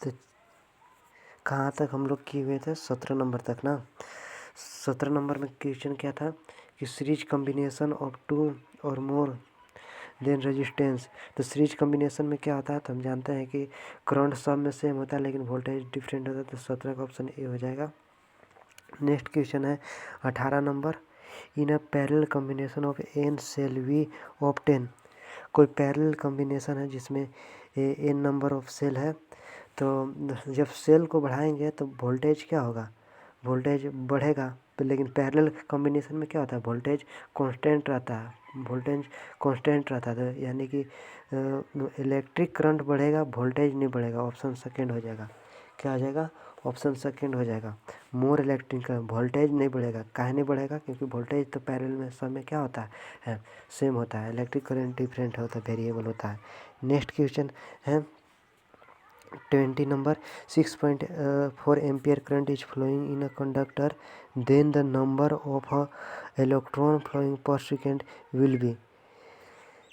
तो कहाँ तक हम लोग किए हुए थे? 17 नंबर तक ना। 17 नंबर में क्वेश्चन क्या था कि सीरीज कॉम्बिनेशन ऑफ टू और मोर देन रेजिस्टेंस। तो सीरीज कॉम्बिनेशन में क्या होता है? तो हम जानते हैं कि करंट सब में सेम होता है लेकिन वोल्टेज डिफरेंट होता है। तो 17 का ऑप्शन ए हो जाएगा। नेक्स्ट क्वेश्चन है 18 number, in a parallel combination of n cell we obtain. कोई पैरेलल कॉम्बिनेशन है जिसमें एन नंबर ऑफ सेल है, तो जब सेल को बढ़ाएंगे तो वोल्टेज क्या होगा? वोल्टेज बढ़ेगा। तो लेकिन पैरेलल कॉम्बिनेशन में क्या होता है? वोल्टेज कांस्टेंट रहता है। वोल्टेज कांस्टेंट रहता है, तो यानी कि इलेक्ट्रिक करंट बढ़ेगा, वोल्टेज नहीं बढ़ेगा। ऑप्शन सेकंड हो जाएगा। क्या हो जाएगा? ऑप्शन सेकंड हो जाएगा। मोर इलेक्ट्रिक करंट, वोल्टेज नहीं बढ़ेगा। काहे नहीं बढ़ेगा? क्योंकि वोल्टेज तो पैरेलल में सब में क्या होता है? सेम होता है। इलेक्ट्रिक करंट डिफरेंट होता है, वेरिएबल होता है। नेक्स्ट क्वेश्चन है 20 number, 6.4 ampere current is flowing in a conductor, then the number of electron flowing per second will be.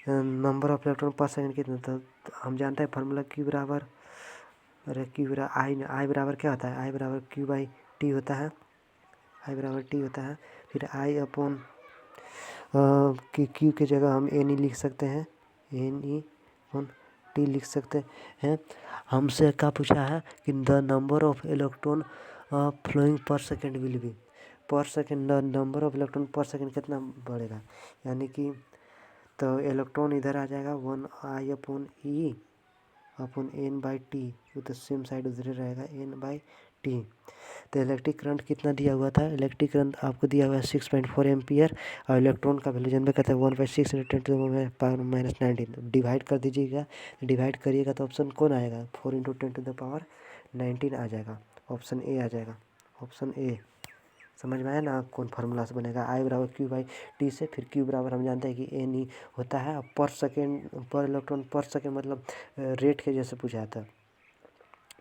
Number of electron per second कितना? तो हम जानते हैं फार्मूला क्यू बराबर, अरे क्यू बराबर आई बराबर क्या होता है? आई बराबर क्यू बाई टी होता है। आई बराबर टी होता है। फिर आई अपॉन क्यू की जगह हम एन ई लिख सकते हैं। एन ई अपॉन टी लिख सकते हैं। हमसे क्या पूछा है कि the number of electron flowing per second will be. Per second number of electron per second कितना बढ़ेगा? यानी कि तो इलेक्ट्रॉन इधर आ जाएगा, 1 I upon e upon n by t. वो तो सेम साइड उधर रहेगा, एन बाई टी। तो इलेक्ट्रिक करंट कितना दिया हुआ था? इलेक्ट्रिक करंट आपको दिया हुआ है 6.4 एम्पियर, और इलेक्ट्रॉन का वैल्यू जनरल कहते हैं 1/6 × 10⁻⁹ डिवाइड कर दीजिएगा। डिवाइड करिएगा तो ऑप्शन कौन आएगा? 4 × 10⁻19 आ जाएगा। ऑप्शन ए आ जाएगा। ऑप्शन ए समझ में आया ना कौन फार्मूला से बनेगा? आई बराबर क्यू बाई टी से, फिर क्यू बराबर हम जानते हैं कि एन ई होता है पर सेकेंड, पर इलेक्ट्रॉन पर सेकेंड, मतलब रेट के जैसे पूछा था।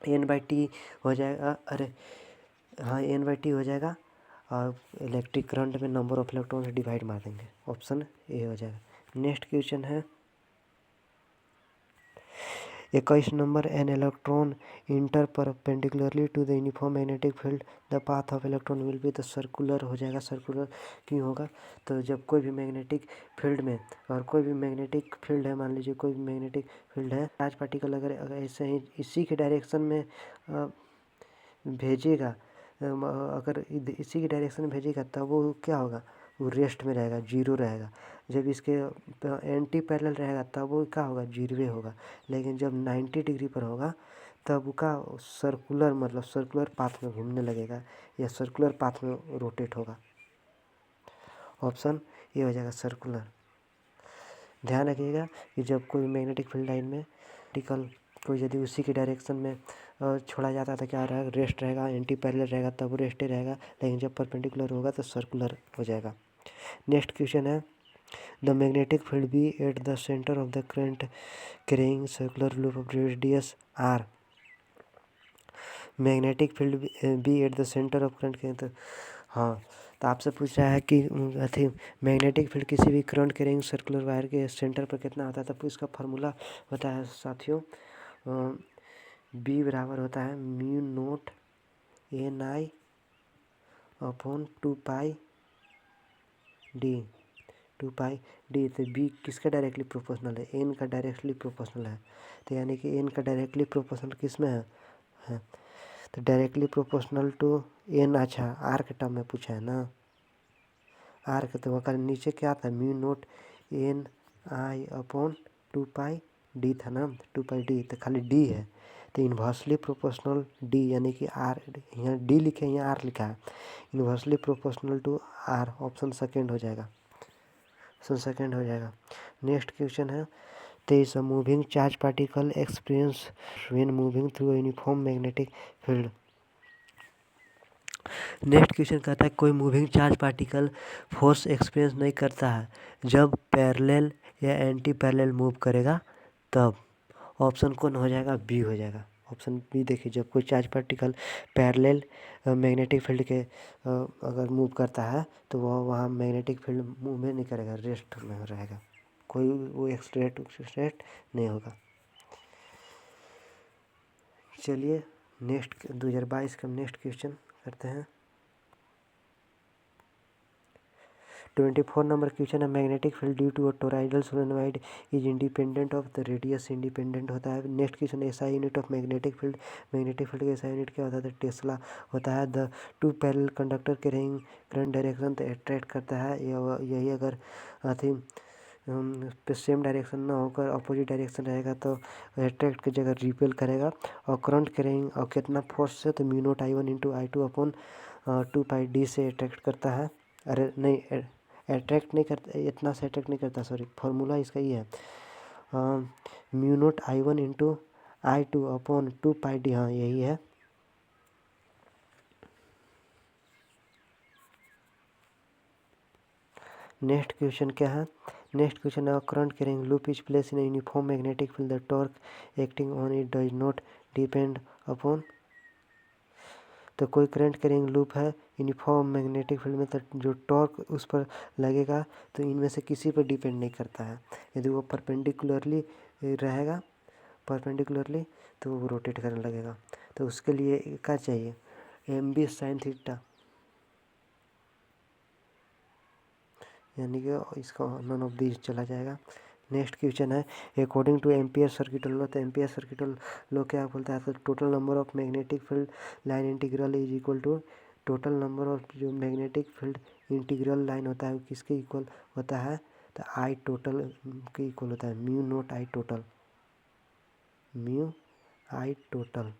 एन बाई टी हो जाएगा, अरे हाँ एन बाई टी हो जाएगा, और इलेक्ट्रिक करंट में नंबर ऑफ इलेक्ट्रॉन से डिवाइड मार देंगे। ऑप्शन ए हो जाएगा। नेक्स्ट क्वेश्चन है 21 number, an electron enter perpendicularly to the uniform magnetic field, the path of electron will be. तो सर्कुलर हो जाएगा। सर्कुलर क्यों होगा? तो जब कोई भी मैग्नेटिक फील्ड में, और कोई भी मैग्नेटिक फील्ड है, मान लीजिए कोई भी मैग्नेटिक फील्ड है, चार्ज पार्टिकल अगर ऐसे ही इसी के डायरेक्शन में भेजेगा, अगर इसी के डायरेक्शन में भेजेगा तब वो क्या होगा? वो रेस्ट में रहेगा, जीरो रहेगा। जब इसके एंटी पैरेलल रहेगा तब वो क्या होगा? जीरोवे होगा। लेकिन जब 90 डिग्री पर होगा तब वो का सर्कुलर, मतलब सर्कुलर पाथ में घूमने लगेगा, या सर्कुलर पाथ में रोटेट होगा। ऑप्शन ये हो जाएगा, सर्कुलर। ध्यान रखिएगा कि जब कोई मैग्नेटिक फील्ड लाइन में पार्टिकल को यदि उसी के डायरेक्शन में छोड़ा जाता है तो क्या रहेगा? रेस्ट रहेगा। एंटी पैरेलल रहेगा तब रेस्ट ही रहेगा, लेकिन जब परपेंडिकुलर होगा तो सर्कुलर हो जाएगा। नेक्स्ट क्वेश्चन है the magnetic field B at the centre of the current carrying circular loop of radius R. Magnetic field B at the centre of current carrying, तो हाँ, तो आपसे पूछ रहा है कि अथी मैग्नेटिक फील्ड किसी भी करंट कैरिंग सर्कुलर वायर के सेंटर पर कितना होता है? तब इसका फार्मूला होता है साथियों, बी बराबर होता है म्यू नोट एन आई अपॉन 2 पाई डी। 2 पाई डी। तो बी किसका डायरेक्टली प्रोपोर्शनल है? एन का डायरेक्टली प्रोपोर्शनल है। तो यानी कि एन का डायरेक्टली प्रोपोर्शनल किस में है? तो डायरेक्टली प्रोपोर्शनल टू एन। अच्छा, आर के टर्म में पूछा है ना, आर के। तो वह नीचे क्या था? म्यू नोट एन आई अपॉन 2 पाई डी था ना, 2 पाई डी। तो खाली डी है, तो इन्वर्सली प्रोपोर्शनल डी, यानी कि आर, यहाँ डी लिखे यहाँ आर लिखा है, inversely proportional to R. Option second हो जाएगा। ऑप्शन सेकेंड हो जाएगा। नेक्स्ट क्वेश्चन है 23, moving charge particle experience when moving through uniform magnetic field. Next question कहता है कोई moving charge particle force experience नहीं करता है जब पैरेलल या एंटी पैरेलल मूव करेगा तब। ऑप्शन कौन हो जाएगा? बी हो जाएगा। ऑप्शन बी देखिए, जब कोई charge particle parallel magnetic field के अगर मूव करता है तो वह वहाँ मैग्नेटिक फील्ड मूव नहीं करेगा, रेस्ट में रहेगा, कोई वो एक्सलेट नहीं होगा। चलिए नेक्स्ट 2022 का नेक्स्ट क्वेश्चन करते हैं। 24 नंबर क्वेश्चन है, magnetic field due to toroidal solenoid is independent of the radius, independent होता है। Next question, SI unit of magnetic field, magnetic field का एसआई यूनिट क्या होता है? तो टेस्ला होता है। The two parallel conductor carrying current direction तो अट्रैक्ट करता है, यही अगर थी सेम डायरेक्शन ना होकर अपोजिट डायरेक्शन रहेगा तो अट्रैक्ट की जगह रिपेल करेगा। और करंट करेंगे और कितना फोर्स से? तो mu naught I1 into I2 upon 2πd से अट्रैक्ट करता है। अरे नहीं, अट्रैक्ट नहीं करता, इतना से अट्रैक्ट नहीं करता, सॉरी, फॉर्मूला इसका ही है mu naught I1 into I2 upon 2πd, हाँ यही है। नेक्स्ट क्वेश्चन क्या है? नेक्स्ट क्वेश्चन है, current carrying loop is place in uniform magnetic field, the torque acting on it does not depend upon. तो कोई करंट कैरिंग लूप है uniform magnetic field में, तो जो टॉर्क उस पर लगेगा तो इनमें से किसी पर डिपेंड नहीं करता है। यदि वो परपेंडिकुलरली रहेगा, परपेंडिकुलरली, तो वो रोटेट करने लगेगा। तो उसके लिए क्या चाहिए? mb sin थीटा, यानी कि इसका नन ऑफ दिस चला जाएगा। नेक्स्ट क्वेश्चन है, according to Ampere circuit law, तो एम्पियर सर्किट लॉ क्या बोलता है? तो total number of magnetic field line integral is equal to total number of जो मैग्नेटिक फील्ड इंटीग्रल लाइन होता है वो किसके इक्वल होता है? तो आई टोटल के इक्वल होता है, mu not I total, mu I total,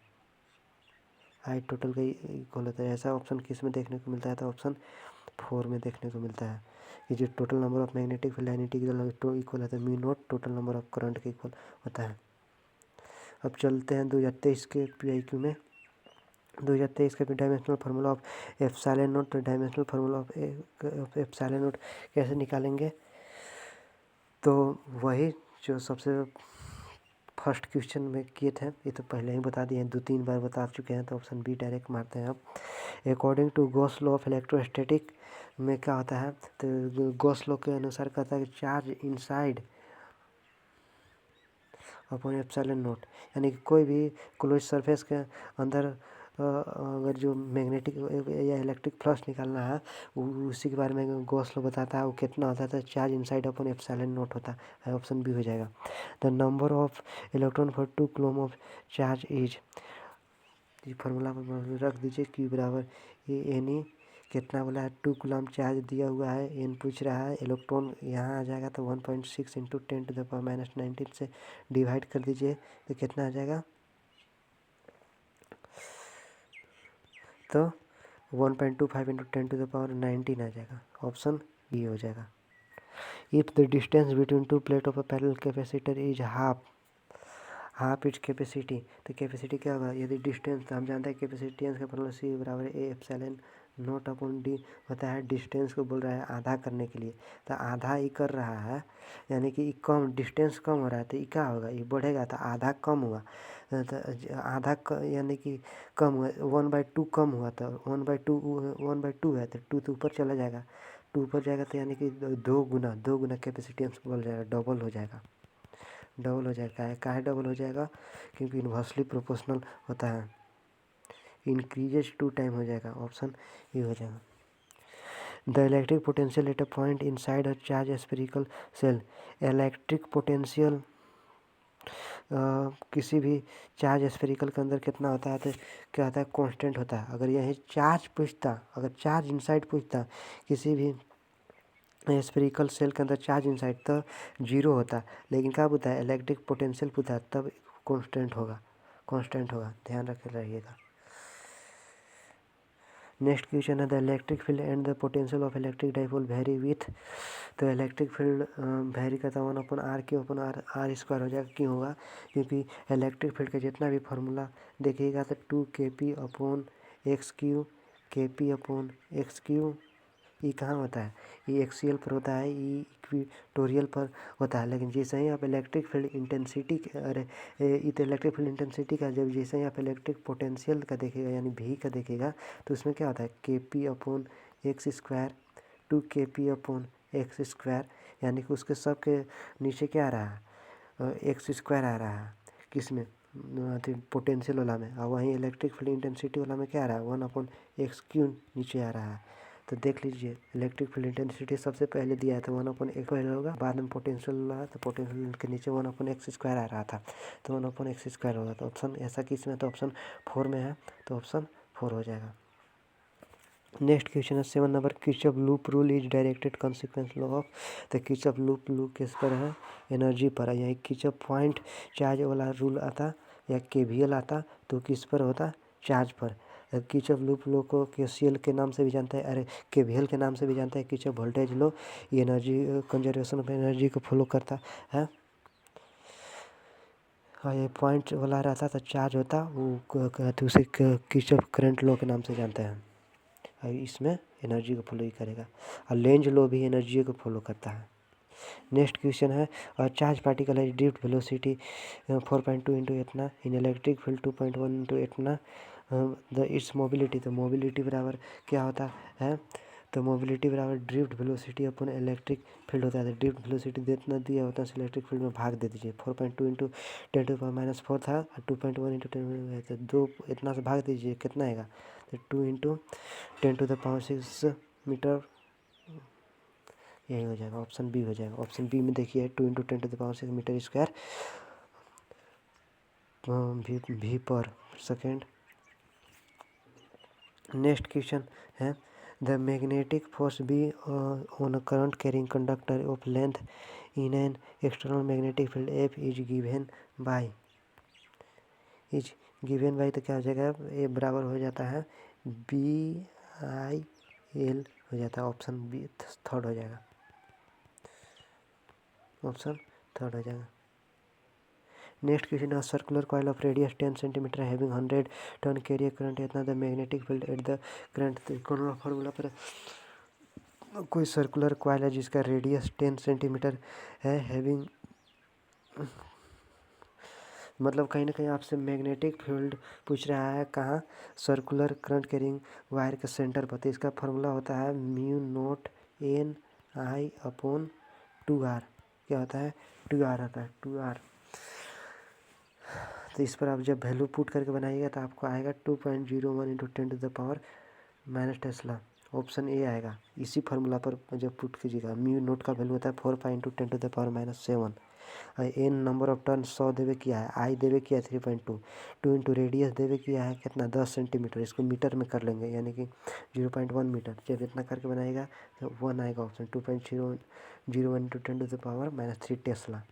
I total का इक्वल होता है। ऐसा ऑप्शन किस में देखने को मिलता है? तो ऑप्शन 4 में देखने को मिलता है। ये जो total number of magnetic field line integral तो इक्वल होता है mu naught total number of current के इक्वल होता है। अब चलते हैं 2023 के PIQ में। 2023 का dimensional formula of epsilon not, dimensional formula of epsilon not कैसे निकालेंगे? तो वही जो सबसे फर्स्ट क्वेश्चन में किए थे, ये तो पहले ही बता दिए हैं, 2-3 बार बता चुके हैं, तो ऑप्शन बी डायरेक्ट मारते हैं। अब according to Gauss law of electrostatic में क्या होता है? तो गॉस लॉ के अनुसार कहता है कि charge inside upon epsilon not, यानी कि कोई भी क्लोज सरफेस के अंदर अगर जो मैग्नेटिक या इलेक्ट्रिक फ्लक्स निकालना है उसी के बारे में गॉस लॉ बताता है। वो कितना होता है? तो charge inside upon epsilon not होता है, ऑप्शन बी हो जाएगा। The number of electron for 2 coulomb of charge is, ये फार्मूला पर रख दीजिए, क्यू बराबर ये एन ई, कितना बोला है? 2 कूलम चार्ज दिया हुआ है, एन पूछ रहा है, इलेक्ट्रॉन यहाँ आ जाएगा तो 1.6 इंटू 10⁻⁻19 से डिवाइड कर दीजिए तो कितना आ जाएगा? तो 1.25 इंटू 10⁻19 आ जाएगा, ऑप्शन बी हो जाएगा। If the distance between two plate of a parallel capacitor is half its capacity, तो कैपेसिटी क्या होगा? यदि डिस्टेंस, तो हम जानते हैं कैपेसिटेंस का फॉर्मूला C बराबर A epsilon not upon D होता है। डिस्टेंस को बोल रहा है आधा करने के लिए, तो आधा ही कर रहा है, यानी कि कम डिस्टेंस कम हो रहा है, तो ये क्या होगा? ये बढ़ेगा, तो आधा कम हुआ, तो आधा यानी कि कम हुआ, 1/2 कम हुआ, तो 1/2 है, तो 2 तो ऊपर चला जाएगा, 2 ऊपर जाएगा तो यानी कि 2 गुना कैपेसिटेंस बोल जाएगा, डबल हो जाएगा, डबल हो जाएगा। काहे डबल हो जाएगा? क्योंकि इन्वर्सली प्रोपोर्शनल होता है, इंक्रीजेज 2 टाइम हो जाएगा, ऑप्शन ये हो जाएगा। The electric potential at a point inside a charge spherical shell, electric potential किसी भी चार्ज स्फेरिकल के अंदर कितना होता है? तो क्या होता है? कांस्टेंट होता है। अगर यही चार्ज पूछता, अगर चार्ज इनसाइड पूछता किसी भी स्फेरिकल सेल के अंदर चार्ज इनसाइड, तो 0 होता, लेकिन क्या पूछता है? इलेक्ट्रिक पोटेंशियल पूछता है, तब कांस्टेंट होगा, कांस्टेंट होगा, ध्यान रखे रहिएगा। नेक्स्ट क्वेश्चन है, the electric field and the potential of electric dipole very with, तो इलेक्ट्रिक फील्ड वेरी करता 1/r क्यों अपॉन आर स्क्वायर हो जाएगा, क्यों होगा? क्योंकि इलेक्ट्रिक फील्ड का जितना भी फार्मूला देखिएगा तो 2kp upon x Q, kp upon x Q, ये कहाँ होता है? ये एक्सियल पर होता है, ये इक्वेटोरियल पर होता है। लेकिन जैसे ही आप इलेक्ट्रिक फील्ड इंटेंसिटी, अरे ये तो इलेक्ट्रिक फील्ड इंटेंसिटी का, जब जैसे ही आप इलेक्ट्रिक पोटेंशियल का देखेगा यानी भी का देखेगा, तो उसमें क्या होता है? kp upon x square, 2kp upon x square, यानी कि उसके सब के नीचे क्या आ रहा है? एक्स स्क्वायर आ रहा है, किस में? पोटेंशियल वाला में, और वहीं इलेक्ट्रिक फील्ड इंटेंसिटी वाला में क्या आ रहा है 1/x³ नीचे आ रहा है। तो देख लीजिए इलेक्ट्रिक फील्ड इंटेंसिटी सबसे पहले दिया है तो 1/x पहले होगा, बाद में पोटेंशियल रहा तो पोटेंशियल के नीचे 1/x² आ रहा था तो 1/x² होगा। तो ऑप्शन ऐसा किस में, तो ऑप्शन 4 में है, तो ऑप्शन 4 हो जाएगा। नेक्स्ट क्वेश्चन है 7 number, Kirchhoff loop rule is directed consequence law of. तो किर्चॉफ लूप किस पर है, एनर्जी पर है। यही किर्चॉफ पॉइंट चार्ज वाला रूल आता या केवीएल आता तो किस पर होता, चार्ज पर। किर्चॉफ लूप लॉ को केसीएल के नाम से भी जानते हैं, अरे केवीएल के नाम से भी जानते हैं। किर्चॉफ वोल्टेज लॉ ये एनर्जी कंजर्वेशन ऑफ एनर्जी को फॉलो करता है। हाँ, ये पॉइंट वाला रहता था, चार्ज होता वो कहते उसे किर्चॉफ करंट लॉ के नाम से जानते हैं। इसमें एनर्जी को फॉलो ही करेगा, और लेंज लॉ भी एनर्जी को फॉलो करता है। नेक्स्ट क्वेश्चन है, और चार्ज पार्टिकल है ड्रिफ्ट वेलोसिटी 4.2 इंटू इतना, इन इलेक्ट्रिक फील्ड 2.1 इंटू इतना, द इट्स मोबिलिटी। तो मोबिलिटी बराबर क्या होता है, तो मोबिलिटी बराबर ड्रिफ्ट वेलोसिटी अपन इलेक्ट्रिक फील्ड होता है। तो ड्रिफ्ट वेलोसिटी जितना दिया होता है इलेक्ट्रिक फील्ड में भाग दे दीजिए। 4.2 इंटू 10⁻⁻⁴ था, और 2.1 इंटू 10 तो 2 इतना से भाग दीजिए, कितना आएगा, तो 2 इंटू 10⁻⁶ मीटर, यही हो जाएगा, ऑप्शन बी हो जाएगा। ऑप्शन बी में देखिए 2 इंटू 10⁻⁶ मीटर स्क्वायर भी पर सेकेंड। नेक्स्ट क्वेश्चन है, the magnetic force be on a current carrying conductor of length in an external magnetic field F is given by तो क्या हो जाएगा, ए बराबर हो जाता है BIL हो जाता है। ऑप्शन बी थर्ड हो जाएगा, ऑप्शन थर्ड हो जाएगा। नेक्स्ट क्वेश्चन है, circular coil of radius 10 centimetre having 100 turn carrier current इतना, the magnetic field at the current. कौन फॉर्मूला पर कोई सर्कुलर कॉइल है जिसका रेडियस 10 सेंटीमीटर है, हैविंग मतलब कहीं ना कहीं आपसे मैग्नेटिक फील्ड पूछ रहा है कहाँ, सर्कुलर करंट कैरिंग वायर के सेंटर पर। तो इसका फार्मूला होता है μ0Ni/2r। क्या होता है, 2r आता है, 2r। तो इस पर आप जब वैल्यू पुट करके बनाइएगा तो आपको आएगा 2.01 इंटू 10⁻⁻⁻। ऑप्शन ए आएगा। इसी फार्मूला पर जब पुट कीजिएगा, म्यू नोट का वैल्यू होता है 4 × 10⁻⁷। एन नंबर ऑफ टर्न 100 देवे किया है, आई देवे किया है 3.2, 2 इंटू रेडियस देवे किया है कितना 10 सेंटीमीटर, इसको मीटर में कर लेंगे यानी कि 0.1 मीटर। जब इतना करके बनाएगा तो 1 आएगा option, 2.001 into 10⁻³ tesla.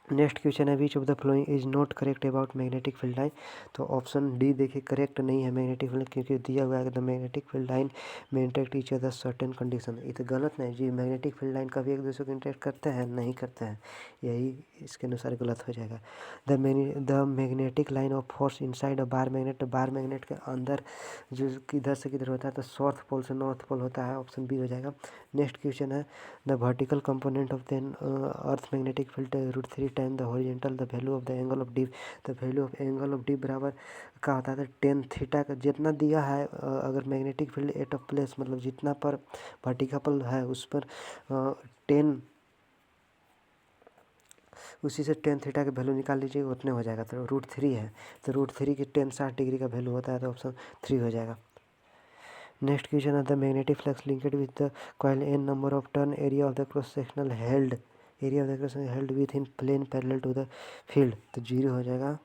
Next question है, which of the flowing is not correct about magnetic field line. तो ऑप्शन डी देखिए करेक्ट नहीं है मैग्नेटिक फील्ड, क्योंकि दिया हुआ है द मैग्नेटिक फील्ड लाइन में interact each other certain condition. ये तो गलत नहीं जी, मैग्नेटिक फील्ड लाइन कभी एक दूसरे को इंटरेक्ट करते हैं, नहीं करते हैं, यही इसके अनुसार गलत हो जाएगा। The magnetic line of force inside a bar magnet. Bar magnet के अंदर जो किधर से किधर होता है तो साउथ पोल से नॉर्थ पोल होता है, ऑप्शन बी हो जाएगा। नेक्स्ट क्वेश्चन है, the vertical component of the earth magnetic field √3 time the horizontal, the value of the angle of D. The value of angle of D बराबर क्या होता है, 10 थीटा का जितना दिया है, अगर magnetic field eight of place मतलब जितना पर वर्टिकल है उस पर 10 उसी से 10 थीटा का वैल्यू निकाल लीजिए, उतने हो जाएगा। तो √3 है, तो √3 की 10 60 डिग्री का वैल्यू होता है, तो ऑप्शन 3 हो जाएगा। नेक्स्ट क्वेश्चन है, the magnetic flux linked with the coil n number of turn area of the cross sectional held held with in plane parallel to the field, तो 0 हो जाएगा।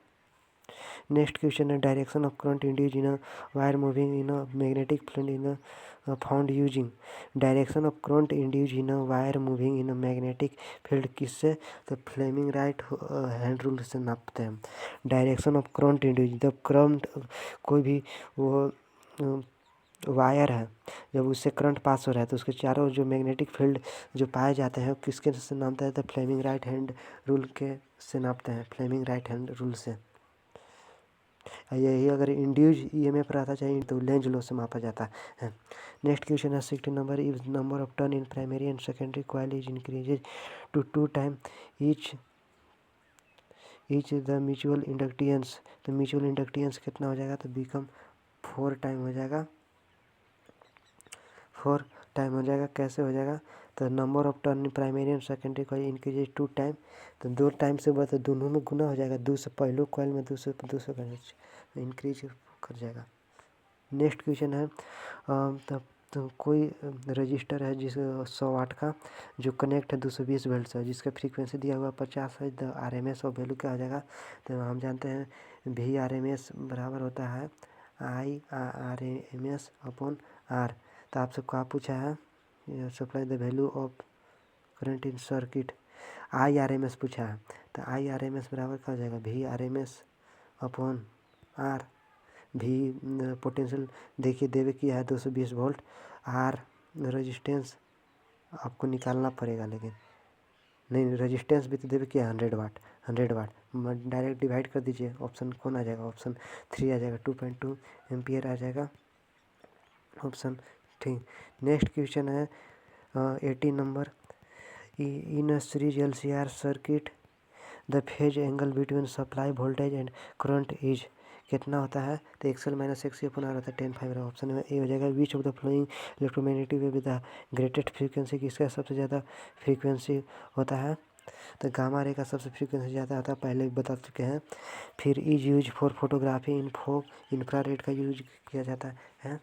नेक्स्ट क्वेश्चन है, direction of current induced in a wire moving in a magnetic field in found using. Direction of current induced in a wire moving in a magnetic field किससे, तो Fleming right hand rule से नापते हैं। Direction of current induced, जब current कोई भी वो wire है, जब उससे करंट पास हो रहा है तो उसके चारों जो मैग्नेटिक फील्ड जो पाए जाते हैं किसके से नापते हैं, तो फ्लेमिंग राइट हैंड रूल के से नापते हैं, फ्लेमिंग राइट हैंड रूल से। यही अगर इंड्यूज ईएमएफ रहता चाहिए तो लेंज लॉ से मापा जाता है। नेक्स्ट क्वेश्चन है 16 number, if number of turn in primary and secondary coil is increases to 2 time each the mutual inductance. तो म्यूचुअल इंडक्टेंस कितना हो जाएगा, तो बिकम 4 टाइम हो जाएगा, 4 टाइम हो जाएगा। कैसे हो जाएगा, तो number of turn primary and secondary coil increase 2 time, तो 2 टाइम से बढ़ तो दोनों में गुना हो जाएगा, 2 से पहले कॉइल में 2 से इंक्रीज कर जाएगा। नेक्स्ट क्वेश्चन है तो कोई रजिस्टर है जिस 100 वाट का जो कनेक्ट है 220 वोल्ट से, जिसका फ्रीक्वेंसी दिया हुआ 50 है, द RMS और वैल्यू क्या हो जाएगा, तो हम जानते हैं VRMS बराबर होता है IRMS अपॉन R। तो आपसे क्या पूछा है, supply the value of current in circuit, IRMS पूछा है, तो IRMS बराबर क्या हो जाएगा VRMS अपॉन R। भी पोटेंशियल देखिए देवे किया है 220 वोल्ट, आर रेजिस्टेंस आपको निकालना पड़ेगा, लेकिन नहीं रेजिस्टेंस भी तो देवे किया 100 वाट डायरेक्ट डिवाइड कर दीजिए, ऑप्शन कौन आ जाएगा, ऑप्शन 3 आ जाएगा, 2.2 एम्पियर आ जाएगा, ऑप्शन ठीक। नेक्स्ट क्वेश्चन है 18 number, in series LCR circuit the phase angle between supply voltage and current is कितना होता है, तो XL minus XC upon R होता है 10/5। ऑप्शन में ए हो जाएगा। विच of the flowing electromagnetic wave with the greatest frequency, किसका सबसे ज़्यादा फ्रीक्वेंसी होता है, तो गामा रे का सबसे फ्रीक्वेंसी ज़्यादा होता है, पहले बता चुके हैं। फिर is use for photography in fog, infrared का यूज किया जाता है।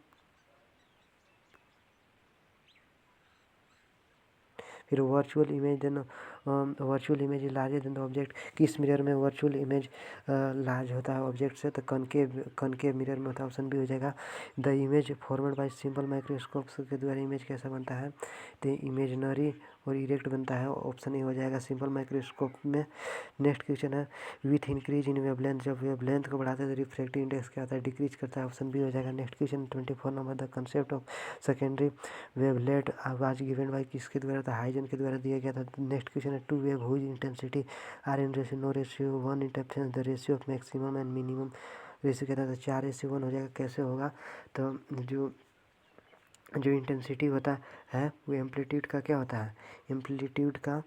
फिर virtual image then virtual image larger than the object, किस मिरर में वर्चुअल इमेज लार्ज होता है ऑब्जेक्ट से, तो कनकेव मिरर में होता है, ऑप्शन बी हो जाएगा। The image formed bye simple microscope के द्वारा इमेज कैसा बनता है, तो इमेजनरी और इरेक्ट बनता है, ऑप्शन ए हो जाएगा सिंपल माइक्रोस्कोप में। नेक्स्ट क्वेश्चन है विथ इंक्रीज इन वेवलेंथ, जब वेवलेंथ को बढ़ाते हैं तो रिफ्रैक्टिव इंडेक्स क्या होता है, डिक्रीज करता है, ऑप्शन बी हो जाएगा। नेक्स्ट क्वेश्चन 24 नंबर, the concept of secondary wavelet was given by किसके द्वारा, था हाइजन के द्वारा दिया गया था। नेक्स्ट क्वेश्चन है two wave whose intensity are in ratio no ratio 1 interference the ratio of maximum and minimum ratio कहता है, तो 4:1 हो जाएगा। कैसे होगा, तो जो इंटेंसिटी होता है वो एम्पलीट्यूड का क्या होता है, एम्पलीट्यूड का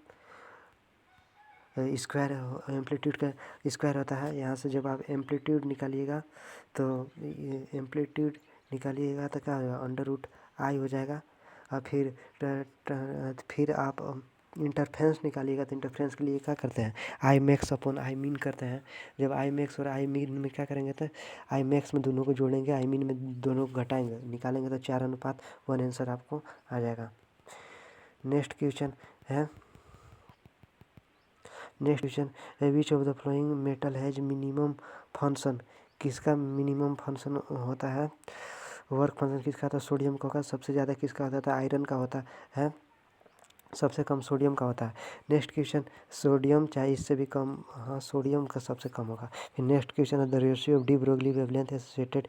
स्क्वायर, एम्पलीट्यूड का स्क्वायर होता है। यहाँ से जब आप एम्पलीट्यूड निकालिएगा तो एम्पलीट्यूड निकालिएगा तो क्या होगा, √I हो जाएगा। और फिर आप इंटरफेरेंस निकालिएगा, तो इंटरफेरेंस के लिए क्या करते हैं, I max upon I mean करते हैं। जब आई मैक्स और आई मीन में क्या करेंगे, तो आई मैक्स में दोनों को जोड़ेंगे, आई मीन में दोनों को घटाएंगे, निकालेंगे तो 4:1 आंसर आपको आ जाएगा। नेक्स्ट क्वेश्चन है which of the flowing metal has minimum function, किसका मिनिमम फंक्शन होता है, वर्क फंक्शन किसका होता है, सोडियम का होगा। सबसे ज़्यादा किसका होता है, तो आयरन का होता है, सबसे कम सोडियम का होता है। नेक्स्ट क्वेश्चन सोडियम चाहे इससे भी कम, हाँ सोडियम का सबसे कम होगा। फिर नेक्स्ट क्वेश्चन है the ratio of de Broglie wavelength associated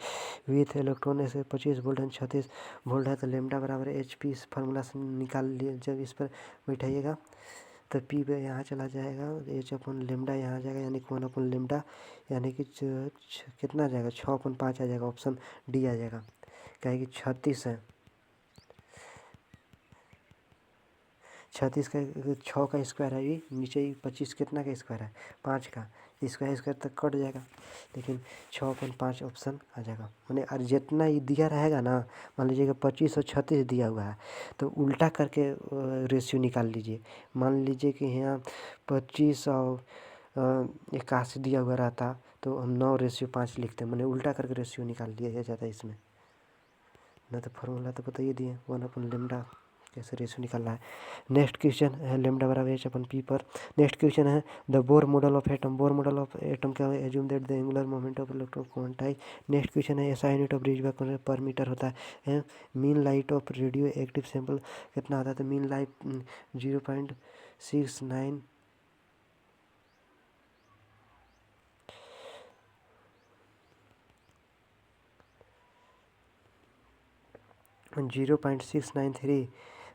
with electron ऐसे 25 वोल्ट एंड 36 वोल्ट है, तो लेमडा बराबर HP इस फार्मूला से निकाल लिए। जब इस पर बैठाइएगा तो P पे यहाँ चला जाएगा, H अपन लेमडा यहाँ आ जाएगा, यानी कि 1 अपन लेमडा, यानी कि कितना आ जाएगा, 6/5 आ जाएगा, ऑप्शन डी आ जाएगा। क्या है कि 36 है, 36 का 6 का स्क्वायर है, ये नीचे 25 कितना का स्क्वायर है, 5 का, इसका स्क्वायर तक कट जाएगा, लेकिन 6/5 ऑप्शन आ जाएगा। मैंने और जितना ये दिया रहेगा ना, मान लीजिएगा 25 और 36 दिया हुआ है, तो उल्टा करके रेशियो निकाल लीजिए। मान लीजिए कि यहाँ 25 और 81 दिया हुआ रहता, तो हम 9:5 लिखते हैं, मैंने उल्टा करके रेशियो निकाल दिया जाता है इसमें, ना तो फार्मूला तो बताइए दिए 1/लेमडा कैसे रेशियो निकालना है। नेक्स्ट क्वेश्चन है लेमडा बराबर H/P पर। नेक्स्ट क्वेश्चन है the Bohr model of atom, Bohr model of atom क्या है, assume that the angular moment of electron quantize. Next question है SI यूनिट ऑफ रिजर्व पर मीटर होता है। Mean light of radio active sample कितना होता है, तो mean light 0.69 0.693।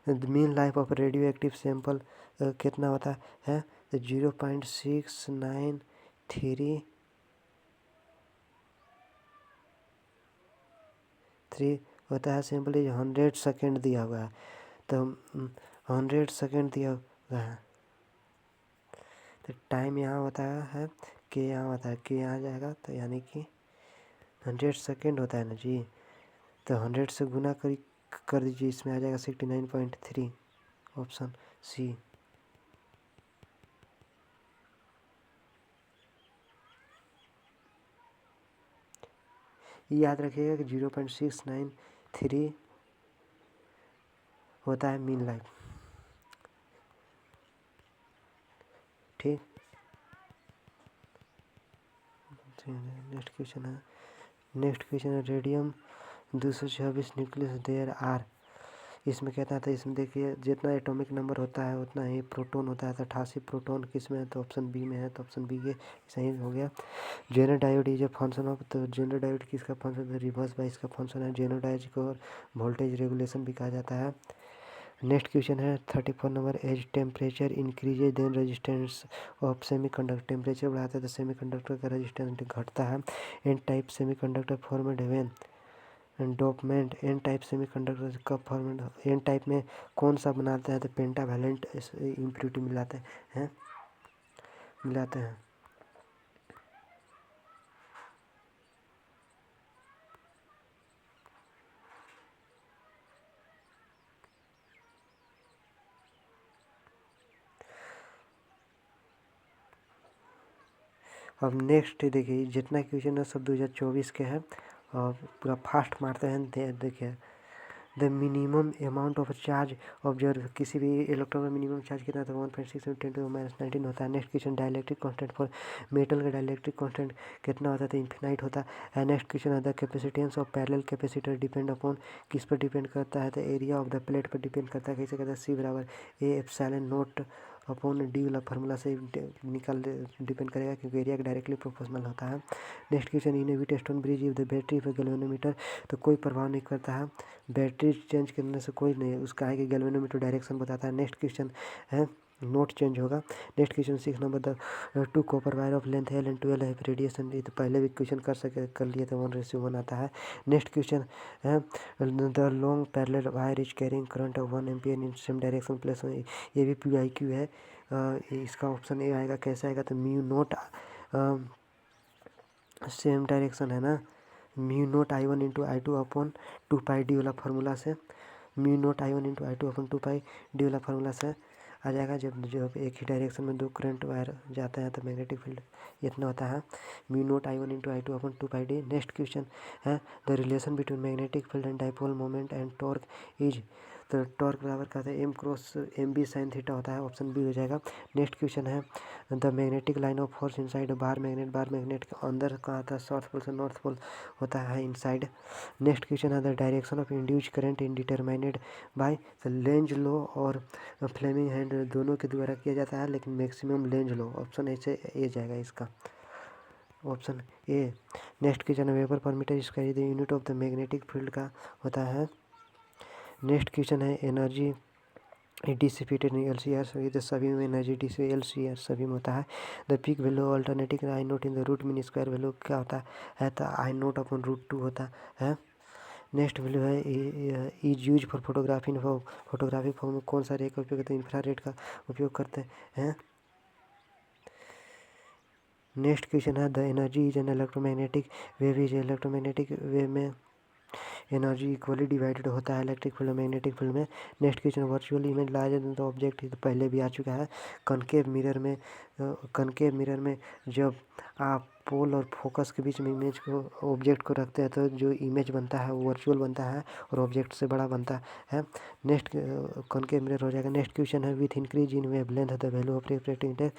Mean life of radio active sample कितना होता है, तो 0.693 होता है। सैंपल 100 सेकेंड दिया हुआ है, तो 100 सेकेंड दिया हुआ है, तो टाइम यहाँ होता है के, यहाँ होता है के, यहाँ जाएगा, तो यानी कि 100 सेकेंड होता है ना जी, तो 100 से गुना कर दीजिए, इसमें आ जाएगा 69.3 ऑप्शन सी। याद रखिएगा कि 0.693 होता है मीन लाइफ। ठीक, नेक्स्ट क्वेश्चन है रेडियम 226 न्यूक्लियस देयर आर। इसमें कहता था, इसमें देखिए जितना एटॉमिक नंबर होता है उतना ही प्रोटॉन होता है। तो 88 प्रोटॉन किस में है, तो ऑप्शन बी में है। तो ऑप्शन बी ये सही हो गया। जेनो diode is a function of, तो जेनो डायोड किसका फंक्शन है, रिवर्स बाइस का फंक्शन है। जेनो डायोड को वोल्टेज रेगुलेशन भी कहा जाता है। नेक्स्ट क्वेश्चन है 34 number, as temperature increases then resistance of semiconductor. Temperature बढ़ाता है तो सेमीकंडक्टर का रेजिस्टेंस घटता है। N type semiconductor formed when dopant. N type semiconductor कब फॉर्मेड, एन टाइप में कौन सा बनाते हैं, तो पेंटावैलेंट इम्प्योरिटी मिलाते हैं। अब नेक्स्ट देखिए, जितना क्वेश्चन है सब 2024 के हैं और पूरा फास्ट मारते हैं। देखिए, the minimum amount of charge observe, किसी भी इलेक्ट्रॉन में मिनिमम चार्ज कितना था, 1.6 × 10⁻19 होता है। Next question, dielectric constant for metal का डाइलेक्ट्रिक कांस्टेंट कितना होता है, तो इन्फिनाइट होता है। नेक्स्ट क्वेश्चन है the capacitance of parallel capacitor depend upon, किस पर डिपेंड करता है, तो एरिया ऑफ द प्लेट पर डिपेंड करता है। कैसे कहता है, C बराबर A epsilon not upon D वाला फार्मूला से निकाल डिपेंड करेगा, क्योंकि एरिया डायरेक्टली प्रोपोर्शनल होता है। Next question, in Wheatstone bridge if the battery पर गैल्वेनोमीटर, तो कोई प्रभाव नहीं करता है, बैटरी चेंज करने से कोई नहीं, उसका है कि गैल्वेनोमीटर डायरेक्शन बताता है। नेक्स्ट क्वेश्चन है, नोट चेंज होगा। Next question 6 number, the two copper wire of length L and 12 है रेडिएशन। ये तो पहले भी क्वेश्चन कर लिए तो 1:1 आता है। नेक्स्ट क्वेश्चन है the long parallel wire is carrying current of 1 ampere in same direction plus, ये भी PIQ है। इसका ऑप्शन ए आएगा। कैसे आएगा, तो म्यू नोट सेम डायरेक्शन है ना, mu naught I1 × I2 upon 2πd वाला फार्मूला से, mu naught I1 × I2 upon 2πd वाला फार्मूला से आ जाएगा। जब एक ही डायरेक्शन में दो करंट वायर जाते हैं तो मैग्नेटिक फील्ड इतना होता है, mu naught I1 × I2 upon 2πd। Next question है the relation between magnetic field and dipole moment and torque is, तो टॉर्क बराबर कहते हैं M×MB sin थीटा होता है। ऑप्शन बी हो जाएगा। नेक्स्ट क्वेश्चन है the magnetic line of force inside bar magnet, bar magnet के अंदर कहाँ आता है, साउथ पोल से नॉर्थ पोल होता है इनसाइड। नेक्स्ट क्वेश्चन है the direction of induced current determined by, तो लेंज लॉ और फ्लेमिंग हैंड दोनों के द्वारा किया जाता है, लेकिन maximum Lenz law. Option A जाएगा इसका, ऑप्शन ए। नेक्स्ट क्वेश्चन है weber per metre square the unit of the magnetic field का होता है। नेक्स्ट क्वेश्चन है एनर्जी डिसिपेटेड इन LCR, ये तो सभी में एनर्जी LCR सभी में होता है। The peak value alternative I naught in the root mean square value क्या होता है, तो I0 अपॉन √2 होता है। नेक्स्ट वैल्यू है is use for photography in photography form में कौन सा रे का उपयोग करते हैं, इंफ्रारेड का उपयोग करते हैं। नेक्स्ट क्वेश्चन है the energy is an electromagnetic wave, is electromagnetic wave में एनर्जी इक्वली डिवाइडेड होता है इलेक्ट्रिक फील्ड और मैग्नेटिक फील्ड में। Next question, virtual image larger than the object, ये तो पहले भी आ चुका है। कनकेव मिरर में जब आप पोल और फोकस के बीच में इमेज को ऑब्जेक्ट को रखते हैं तो जो इमेज बनता है वो वर्चुअल बनता है और ऑब्जेक्ट से बड़ा बनता है। नेक्स्ट कनकेव मिरर हो जाएगा। नेक्स्ट क्वेश्चन है with increase in wavelength the value of refractive index,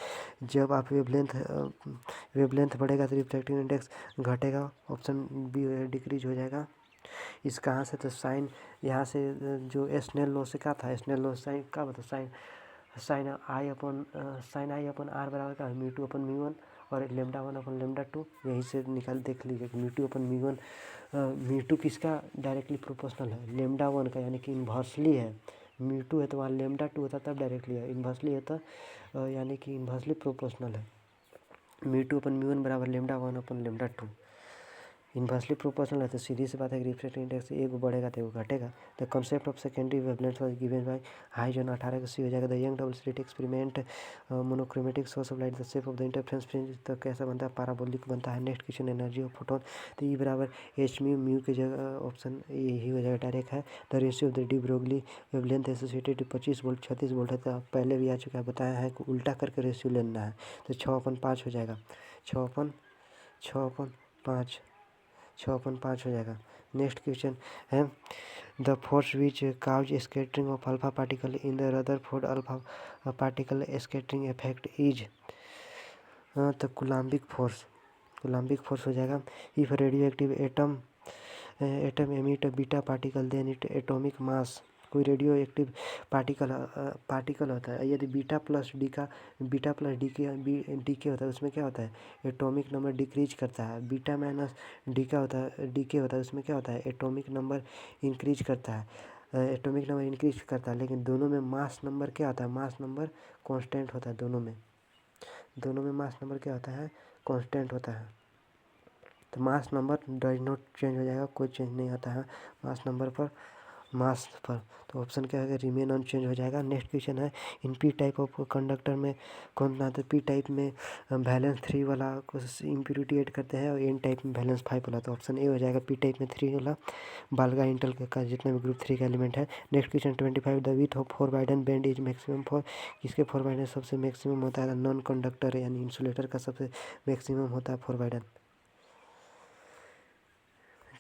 जब आप वेवलेंथ बढ़ेगा तो रिफ्रैक्टिव इंडेक्स घटेगा। ऑप्शन बी डिक्रीज हो जाएगा। इस कहाँ से, तो साइन यहाँ से जो स्नेल लॉ से क्या था, स्नेल लॉ साइन क्या बता, साइन आई अपन आर बराबर का μ2 अपन μ1 और λ1 अपन λ2, यहीं से निकाल देख लीजिए कि μ2 अपन μ1 μ2 किसका डायरेक्टली प्रोपोर्शनल है, λ1 का, यानी कि इन्वर्सली है। μ2 है तो वहाँ λ2 होता तब डायरेक्टली है, इन्वर्सली है तो यानी कि इन्वर्सली प्रोपोर्शनल है। μ2 अपन μ1 बराबर λ1 अपन λ2, इन्वर्सली प्रोपोर्शनल है तो सीधी सी बात है कि रिफ्रैक्टिव इंडेक्स एक बढ़ेगा तो एक घटेगा। The concept of secondary wavelength was given by high जो 18 का सी हो जाएगा। The young double slit experiment monochromatic source of light the shape of the interference fringe तो कैसा बनता है, पैराबोलिक बनता है। Next question energy of photon तो ई बराबर एच म्यू, म्यू की जगह ऑप्शन यही हो जाएगा डायरेक्ट है। The ratio of the de Broglie wavelength associated 25 volt 36 volt है तो पहले भी आ चुका है, बताया है कि उल्टा करके रेशियो लेना है तो 6/5 हो जाएगा। 6/5 6/5 हो जाएगा। नेक्स्ट क्वेश्चन है the force which cause scattering of alpha particle in the Rutherford alpha particle scattering effect is तो कूलाम्बिक फोर्स हो जाएगा। If radio active atom emit beta particle then it atomic mass, कोई radio active particle होता है यदि beta plus D के होता है उसमें क्या होता है, एटॉमिक नंबर डिक्रीज करता है। बीटा माइनस डी के होता है उसमें क्या होता है, एटॉमिक नंबर इंक्रीज करता है। लेकिन दोनों में मास नंबर क्या होता है, मास नंबर कांस्टेंट होता है। दोनों में मास नंबर क्या होता है, कांस्टेंट होता है। तो mass number does not change हो जाएगा, कोई चेंज नहीं होता है मास पर तो ऑप्शन क्या है, रिमेन अनचेंज हो जाएगा। नेक्स्ट क्वेश्चन है in P type of conductor में कौन सा, तो पी टाइप में बैलेंस 3 वाला को इम्प्योरिटी ऐड करते हैं और एन टाइप में बैलेंस 5 वाला, तो ऑप्शन ए हो जाएगा। पी टाइप में 3 वाला बाल्गा इंटल का जितने भी ग्रुप 3 का एलिमेंट है। Next question 25 the width of 4 widen band is maximum for, किसके 4 वाइडन सबसे मैक्सिमम होता है, नॉन कंडक्टर यानी इंसुलेटर का सबसे मैक्सिमम होता है 4 वाइडन।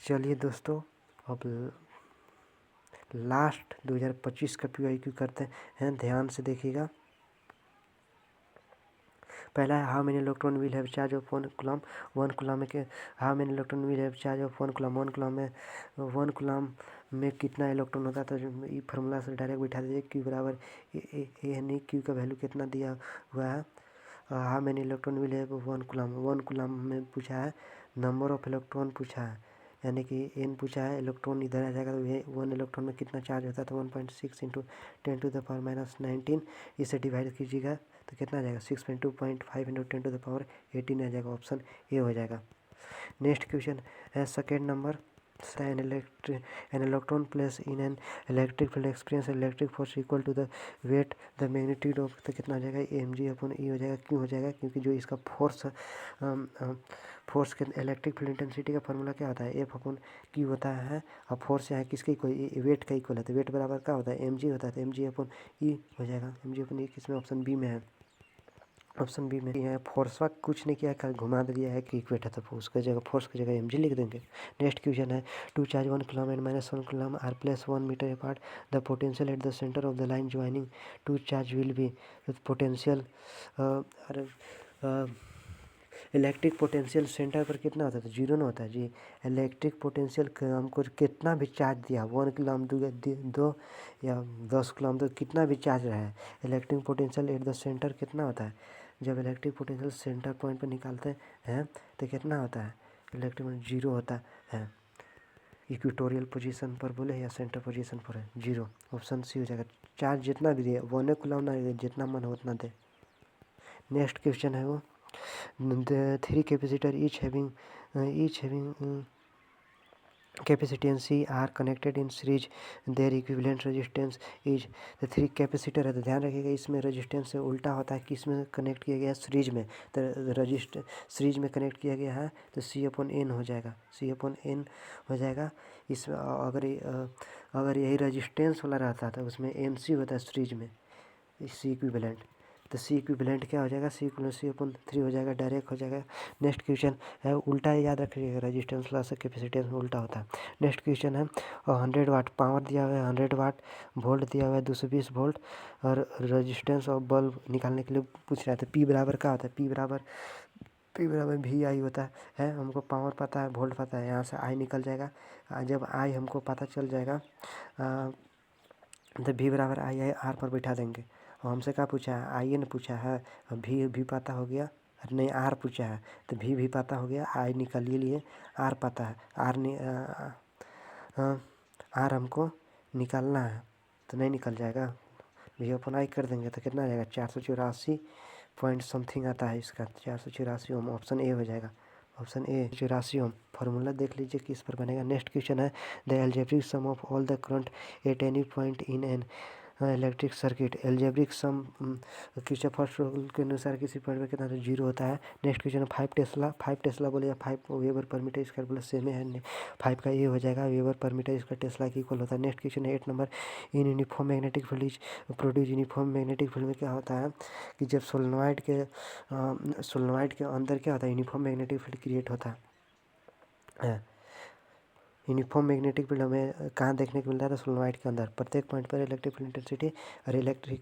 चलिए दोस्तों अब लास्ट 2025 का PYQ करते हैं, ध्यान से देखिएगा। पहला है how many electron will have charge of 1 coulomb, 1 coulomb में how many electron will have charge of 1 coulomb, 1 coulomb में कितना इलेक्ट्रॉन होता है, तो ये फार्मूला से डायरेक्ट बिठा दीजिए क्यू बराबर ए यानी क्यू का वैल्यू कितना दिया हुआ है। How many electron will have 1 coulomb, 1 coulomb में पूछा है, नंबर ऑफ इलेक्ट्रॉन पूछा है यानी कि एन पूछा है, इलेक्ट्रॉन इधर आ जाएगा तो ये 1 इलेक्ट्रॉन में कितना चार्ज होता है, तो 1.6 इंटू 10⁻⁻19 इसे डिवाइड कीजिएगा तो कितना आ जाएगा, 6.25 इंटू 10⁻18 आ जाएगा। ऑप्शन ए हो जाएगा। नेक्स्ट क्वेश्चन है second number, an electron placed in an electric field experience electric force equal to the weight the magnitude of, तो कितना आ जाएगा, mg/e हो जाएगा। क्यों हो जाएगा, क्योंकि जो इसका फोर्स के इलेक्ट्रिक फील्ड इंटेंसिटी का फार्मूला क्या होता है, F/Q होता है। और फोर्स यहाँ किसके इक्वल, वेट का इक्वल है तो वेट बराबर क्या होता है, mg होता है, तो mg/e हो जाएगा। mg/e किसमें, ऑप्शन बी में है। ऑप्शन बी में है फोर्स का कुछ नहीं किया है, घुमा दिया है कि इक्वेट है तो उसका जगह फोर्स की जगह mg लिख देंगे। नेक्स्ट क्वेश्चन है 2 charge 1 coulomb and -1 coulomb are place 1 metre apart the potential at the centre of the line joining 2 charge will be, potential electric potential centre पर कितना होता है, तो जीरो ना होता है जी। इलेक्ट्रिक पोटेंशियल हमको कितना भी चार्ज दिया, 1 कूलम 2 या 10 कूलम, तो कितना भी चार्ज रहा है, electric potential at the centre कितना होता है, जब इलेक्ट्रिक पोटेंशियल सेंटर पॉइंट पर निकालते हैं तो कितना होता है, इलेक्ट्रिक पोटेंशियल जीरो होता है। इक्वेटोरियल पोजीशन पर बोले या सेंटर पोजीशन पर है, जीरो। ऑप्शन सी हो जाएगा। चार्ज जितना भी दिए 1 कूलम ना जितना मन हो उतना दे। नेक्स्ट क्वेश्चन है वो the 3 capacitor each having capacitance C are connected in series, their equivalent resistance is, the 3 capacitor है तो ध्यान रखिएगा इसमें रेजिस्टेंस से उल्टा होता है, किस में कनेक्ट किया गया है, सीरीज में, तो सीरीज में कनेक्ट किया गया है तो C/N हो जाएगा, C/N हो जाएगा। इसमें अगर यही रेजिस्टेंस वाला रहता तो उसमें NC होता है सीरीज में, C इक्विवेलेंट, तो C इक्विवेलेंट क्या हो जाएगा, C/3 हो जाएगा, डायरेक्ट हो जाएगा। नेक्स्ट क्वेश्चन है उल्टा, याद रखिएगा रेजिस्टेंस प्लस कैपेसिटेंस में उल्टा होता है। नेक्स्ट क्वेश्चन है 100 वाट पावर दिया हुआ है, 100 वाट वोल्ट दिया हुआ है, 220 वोल्ट और रेजिस्टेंस ऑफ बल्ब निकालने के लिए पूछ रहा है, तो P बराबर क्या होता है, P बराबर VI होता है। हमको पावर पता है, वोल्ट पता है, यहाँ से I निकल जाएगा। जब I हमको पता चल जाएगा तो V बराबर I R पर बैठा देंगे। और हमसे क्या पूछा है, I N पूछा है, V भी पता हो गया, नहीं R पूछा है तो V भी पता हो गया, I निकाल लिए, R पता है, R हमको निकालना है तो नहीं निकल जाएगा, V/I कर देंगे तो कितना आ जाएगा, 484 पॉइंट समथिंग आता है इसका, 484 ओम। ऑप्शन ए हो जाएगा, ऑप्शन ए 84 ओम। फार्मूला देख लीजिए किस पर बनेगा। नेक्स्ट क्वेश्चन है the algebraic sum of all the current at any point in an electric circuit. Algebraic sum Kirchhoff first rule के अनुसार किसी पॉइंट पर कितना तो जीरो होता है। नेक्स्ट क्वेश्चन है 5 टेस्ला बोले या 5 वेबर पर मीटर स्क्वायर बोले सेम है। 5 का ये हो जाएगा वेबर पर मीटर इसका टेस्ला की इक्वल होता है। नेक्स्ट क्वेश्चन है 8 number in uniform magnetic field is produce. Uniform magnetic field में क्या होता है कि जब सोलेनोइड के अंदर क्या होता है यूनिफॉर्म मैग्नेटिक फील्ड क्रिएट होता है। यूनिफॉर्म मैग्नेटिक फील्ड हमें कहाँ देखने को मिलता है तो सोलेनोइड के अंदर प्रत्येक पॉइंट पर इलेक्ट्रिक फील्ड इंटेंसिटी और इलेक्ट्रिक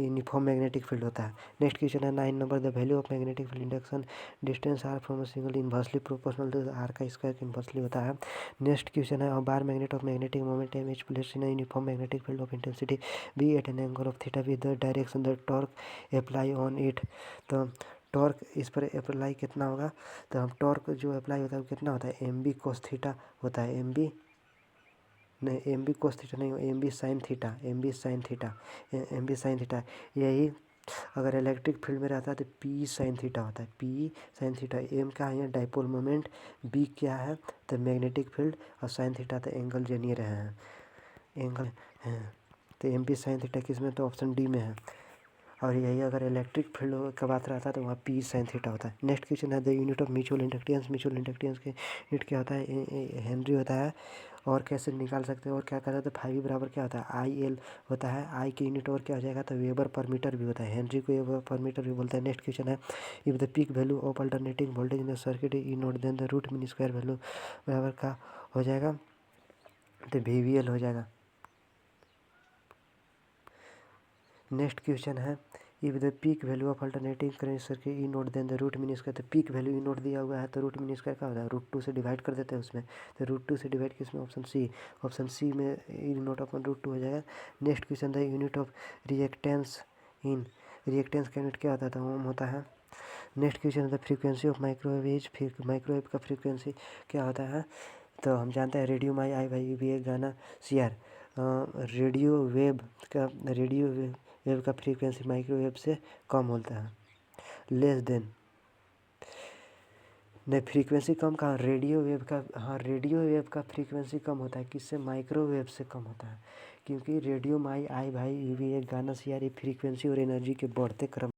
यूनिफॉर्म मैग्नेटिक फील्ड होता है। नेक्स्ट क्वेश्चन है 9 number the value of magnetic field induction distance R from a single inversely proportional to R का स्क्वायर इनवर्सली होता है। नेक्स्ट क्वेश्चन है bar magnet of magnetic moment M H place in uniform magnetic field of intensity B at an angle of theta with the direction the torque apply on it. तो torque इस पर apply कितना होगा तो हम torque जो apply होता है वो कितना होता है एम बी कोस थीटा होता है। एम बी कोस थीटा नहीं एम बी साइन थीटा यही अगर इलेक्ट्रिक फील्ड में रहता है तो पी साइन थीटा होता है। पी साइन थीटा एम क्या है डाइपोल मोमेंट, बी क्या है तो मैग्नेटिक फील्ड और साइन थीटा तो एंगल जानिए रहे हैं एंगल हैं। तो एम पी साइन थीटा किस में तो ऑप्शन डी में है। और यही अगर इलेक्ट्रिक फील्ड का बात रहता है तो वहाँ पी साइन थीटा होता है। नेक्स्ट क्वेश्चन है the unit of mutual inductance. Mutual inductance के यूनिट क्या होता है हेनरी होता है। और कैसे निकाल सकते हैं और क्या करते हैं तो 5 बराबर क्या होता है आई एल होता है। आई की यूनिट और क्या हो जाएगा तो वेबर पर मीटर भी होता है। हेनरी को वेबर पर मीटर भी बोलते हैं। नेक्स्ट क्वेश्चन है if the peak value of alternating voltage in the circuit E naught then the root mean square value बराबर का हो जाएगा तो वी वी एल हो जाएगा। नेक्स्ट क्वेश्चन है if the peak value of alternating current circuit E naught then the root mean square. तो peak value E naught दिया हुआ है तो रूट मीन स्क्वायर क्या होता है रूट 2 से डिवाइड कर देते हैं उसमें। तो रूट 2 से डिवाइड किसमें ऑप्शन सी में ई नोट अपन रूट 2 हो जाएगा। Next question the unit of reactance in reactance का यूनिट क्या होता है तो ओम होता है। Next question the frequency of microwave. फिर माइक्रोवेव का फ्रीक्वेंसी क्या होता है तो हम जानते हैं रेडियो माई आई भाई भी एक गाना सी आर। रेडियो वेव का फ्रीक्वेंसी माइक्रोवेव से कम होता है लेस देन। नहीं फ्रीक्वेंसी कम कहाँ रेडियो वेव का हाँ रेडियो वेव का फ्रीक्वेंसी कम होता है किससे माइक्रोवेव से कम होता है क्योंकि रेडियो माई आई भाई भी एक गाना सी आर फ्रीक्वेंसी और एनर्जी के बढ़ते क्रम